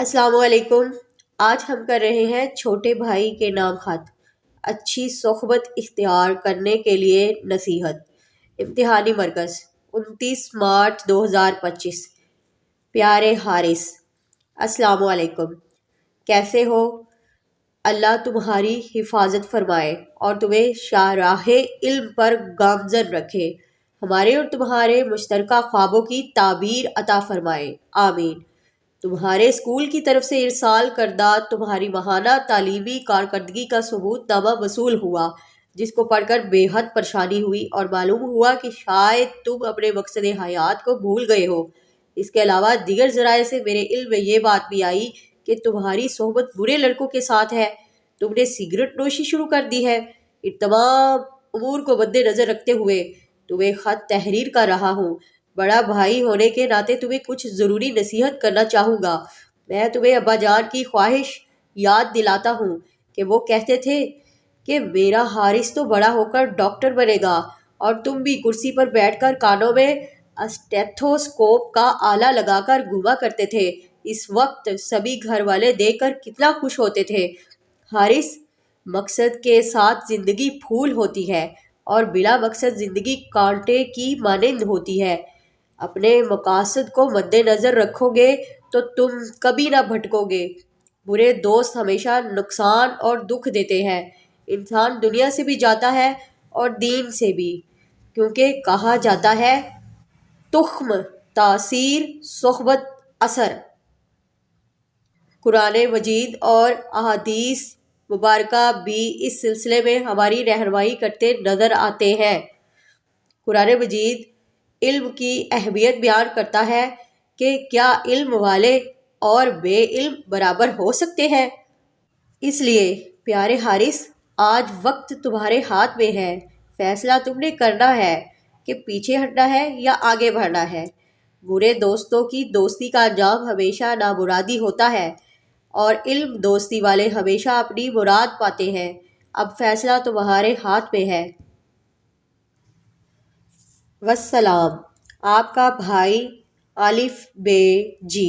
السلام علیکم۔ آج ہم کر رہے ہیں چھوٹے بھائی کے نام خط، اچھی صحبت اختیار کرنے کے لیے نصیحت۔ امتحانی مرکز 29 مارچ 2025۔ پیارے حارث، السلام علیکم، کیسے ہو؟ اللہ تمہاری حفاظت فرمائے اور تمہیں شاہراہ علم پر گامزن رکھے، ہمارے اور تمہارے مشترکہ خوابوں کی تعبیر عطا فرمائے، آمین۔ تمہارے اسکول کی طرف سے ارسال کردہ تمہاری ماہانہ تعلیمی کارکردگی کا ثبوت نامہ وصول ہوا، جس کو پڑھ کر بے حد پریشانی ہوئی اور معلوم ہوا کہ شاید تم اپنے مقصد حیات کو بھول گئے ہو۔ اس کے علاوہ دیگر ذرائع سے میرے علم میں یہ بات بھی آئی کہ تمہاری صحبت برے لڑکوں کے ساتھ ہے، تم نے سگریٹ نوشی شروع کر دی ہے۔ ان تمام امور کو مد نظر رکھتے ہوئے تمہیں خط تحریر کر رہا ہوں۔ بڑا بھائی ہونے کے ناطے تمہیں کچھ ضروری نصیحت کرنا چاہوں گا۔ میں تمہیں ابا جان کی خواہش یاد دلاتا ہوں کہ وہ کہتے تھے کہ میرا حارث تو بڑا ہو کر ڈاکٹر بنے گا، اور تم بھی کرسی پر بیٹھ کر کانوں میں اسٹیتھوسکوپ کا آلہ لگا کر گھوما کرتے تھے۔ اس وقت سبھی گھر والے دیکھ کر کتنا خوش ہوتے تھے۔ حارث، مقصد کے ساتھ زندگی پھول ہوتی ہے اور بلا مقصد زندگی کانٹے کی مانند ہوتی ہے۔ اپنے مقاصد کو مد نظر رکھو گے تو تم کبھی نہ بھٹکو گے۔ برے دوست ہمیشہ نقصان اور دکھ دیتے ہیں۔ انسان دنیا سے بھی جاتا ہے اور دین سے بھی، کیونکہ کہا جاتا ہے تخم تاثیر صحبت اثر۔ قرآن مجید اور احادیث مبارکہ بھی اس سلسلے میں ہماری رہنمائی کرتے نظر آتے ہیں۔ قرآن مجید علم کی اہمیت بیان کرتا ہے کہ کیا علم والے اور بے علم برابر ہو سکتے ہیں؟ اس لیے پیارے حارث، آج وقت تمہارے ہاتھ میں ہے۔ فیصلہ تم نے کرنا ہے کہ پیچھے ہٹنا ہے یا آگے بڑھنا ہے۔ برے دوستوں کی دوستی کا انجام ہمیشہ نامرادی ہوتا ہے، اور علم دوستی والے ہمیشہ اپنی مراد پاتے ہیں۔ اب فیصلہ تمہارے ہاتھ میں ہے۔ والسلام، آپ کا بھائی الف ب ج۔